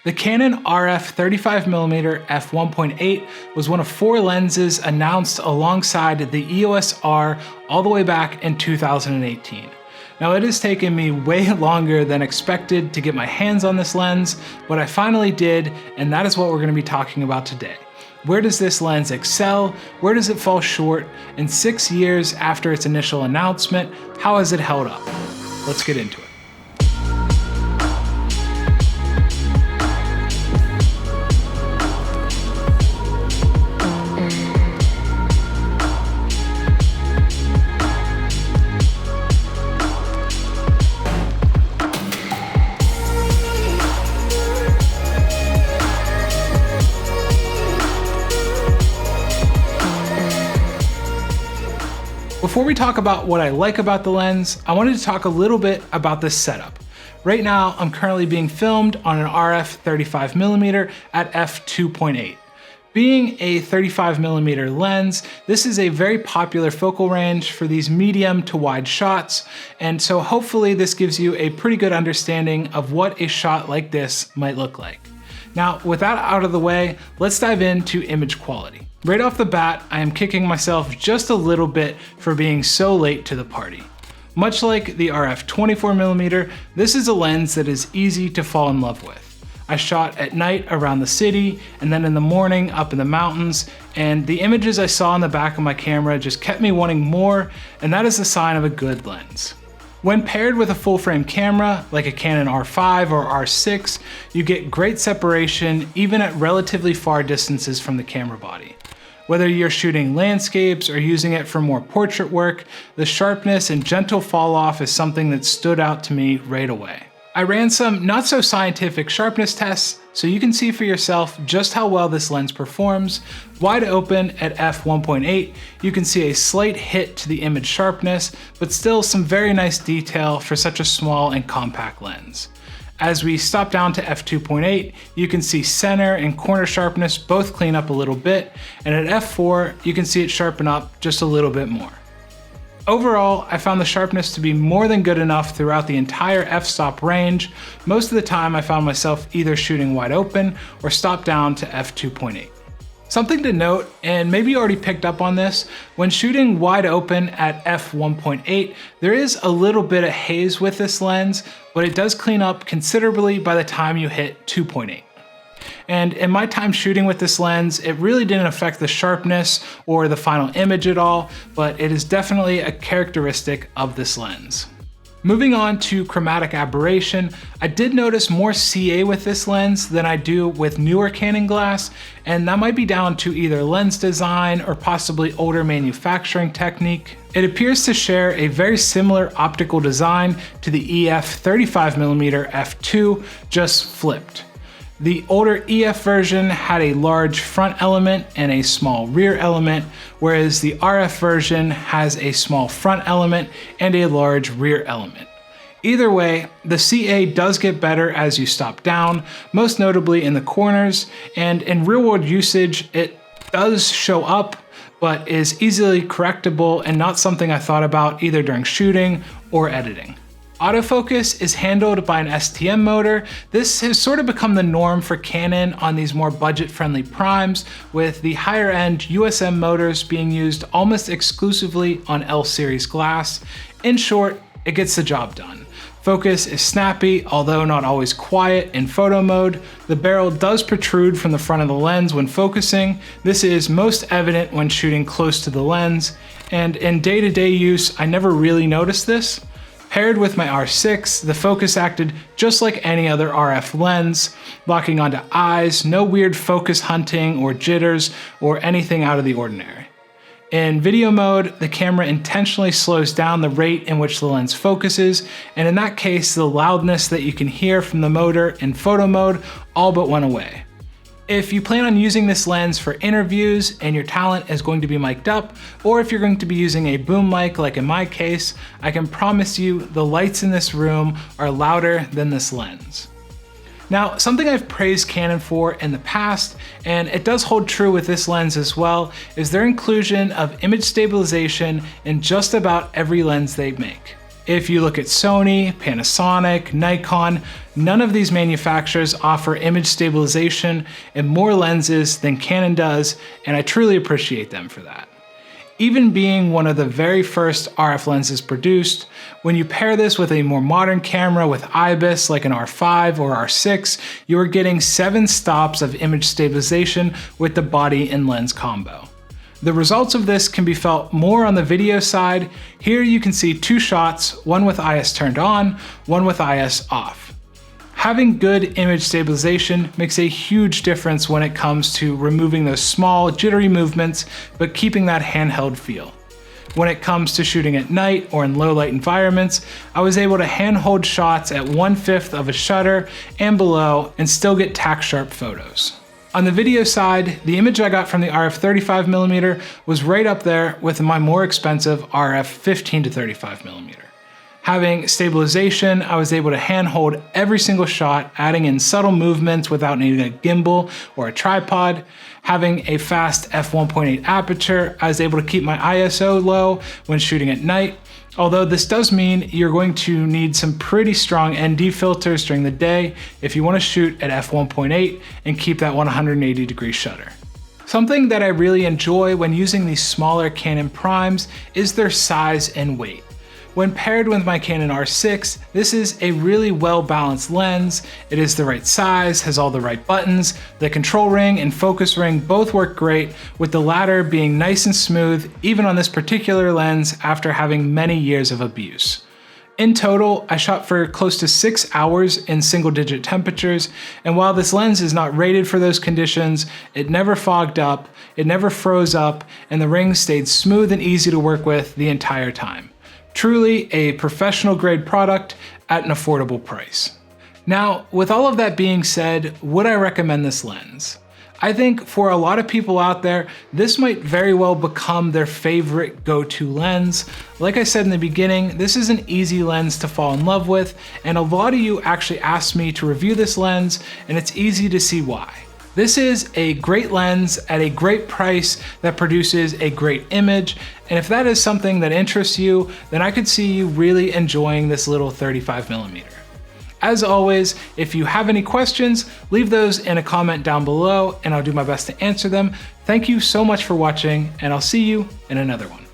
The Canon RF 35mm f1.8 was one of 4 lenses announced alongside the EOS R all the way back in 2018. Now it has taken me way longer than expected to get my hands on this lens, but I finally did, and that is what we're going to be talking about today. Where does this lens excel? Where does it fall short? And 6 years after its initial announcement, how has it held up? Let's get into it. Before we talk about what I like about the lens, I wanted to talk a little bit about this setup. Right now, I'm currently being filmed on an RF 35mm at f2.8. Being a 35mm lens, this is a very popular focal range for these medium to wide shots, and so hopefully this gives you a pretty good understanding of what a shot like this might look like. Now, with that out of the way, let's dive into image quality. Right off the bat, I am kicking myself just a little bit for being so late to the party. Much like the RF 24mm, this is a lens that is easy to fall in love with. I shot at night around the city and then in the morning up in the mountains, and the images I saw in the back of my camera just kept me wanting more, and that is a sign of a good lens. When paired with a full frame camera, like a Canon R5 or R6, you get great separation even at relatively far distances from the camera body. Whether you're shooting landscapes or using it for more portrait work, the sharpness and gentle fall off is something that stood out to me right away. I ran some not so scientific sharpness tests so you can see for yourself just how well this lens performs. Wide open at f1.8, you can see a slight hit to the image sharpness, but still some very nice detail for such a small and compact lens. As we stop down to f2.8, you can see center and corner sharpness both clean up a little bit, and at f4, you can see it sharpen up just a little bit more. Overall, I found the sharpness to be more than good enough throughout the entire f-stop range. Most of the time I found myself either shooting wide open or stopped down to f2.8. Something to note, and maybe you already picked up on this, when shooting wide open at f1.8, there is a little bit of haze with this lens, but it does clean up considerably by the time you hit 2.8. And in my time shooting with this lens, it really didn't affect the sharpness or the final image at all, but it is definitely a characteristic of this lens. Moving on to chromatic aberration, I did notice more CA with this lens than I do with newer Canon glass, and that might be down to either lens design or possibly older manufacturing technique. It appears to share a very similar optical design to the EF 35mm f2, just flipped. The older EF version had a large front element and a small rear element, whereas the RF version has a small front element and a large rear element. Either way, the CA does get better as you stop down, most notably in the corners, and in real-world usage, it does show up, but is easily correctable and not something I thought about either during shooting or editing. Autofocus is handled by an STM motor. This has sort of become the norm for Canon on these more budget-friendly primes, with the higher-end USM motors being used almost exclusively on L series glass. In short, it gets the job done. Focus is snappy, although not always quiet in photo mode. The barrel does protrude from the front of the lens when focusing. This is most evident when shooting close to the lens, and in day-to-day use, I never really noticed this. Paired with my R6, the focus acted just like any other RF lens, locking onto eyes, no weird focus hunting or jitters or anything out of the ordinary. In video mode, the camera intentionally slows down the rate in which the lens focuses, and in that case, the loudness that you can hear from the motor in photo mode all but went away. If you plan on using this lens for interviews and your talent is going to be mic'd up, or if you're going to be using a boom mic like in my case, I can promise you the lights in this room are louder than this lens. Now, something I've praised Canon for in the past, and it does hold true with this lens as well, is their inclusion of image stabilization in just about every lens they make. If you look at Sony, Panasonic, Nikon, none of these manufacturers offer image stabilization in more lenses than Canon does, and I truly appreciate them for that. Even being one of the very first RF lenses produced, when you pair this with a more modern camera with IBIS like an R5 or R6, you are getting 7 stops of image stabilization with the body and lens combo. The results of this can be felt more on the video side. Here you can see 2 shots, one with IS turned on, one with IS off. Having good image stabilization makes a huge difference when it comes to removing those small, jittery movements, but keeping that handheld feel. When it comes to shooting at night or in low light environments, I was able to handhold shots at 1/5 of a shutter and below and still get tack sharp photos. On the video side, the image I got from the RF 35mm was right up there with my more expensive RF 15 to 35mm. Having stabilization, I was able to handhold every single shot, adding in subtle movements without needing a gimbal or a tripod. Having a fast f1.8 aperture, I was able to keep my ISO low when shooting at night. Although this does mean you're going to need some pretty strong ND filters during the day if you want to shoot at f1.8 and keep that 180-degree shutter. Something that I really enjoy when using these smaller Canon primes is their size and weight. When paired with my Canon R6, this is a really well-balanced lens. It is the right size, has all the right buttons. The control ring and focus ring both work great, with the latter being nice and smooth, even on this particular lens after having many years of abuse. In total, I shot for close to 6 hours in single-digit temperatures, and while this lens is not rated for those conditions, it never fogged up, it never froze up, and the ring stayed smooth and easy to work with the entire time. Truly a professional grade product at an affordable price. Now, with all of that being said, would I recommend this lens? I think for a lot of people out there, this might very well become their favorite go-to lens. Like I said in the beginning, this is an easy lens to fall in love with, and a lot of you actually asked me to review this lens, and it's easy to see why. This is a great lens at a great price that produces a great image, and if that is something that interests you, then I could see you really enjoying this little 35mm. As always, if you have any questions, leave those in a comment down below and I'll do my best to answer them. Thank you so much for watching, and I'll see you in another one.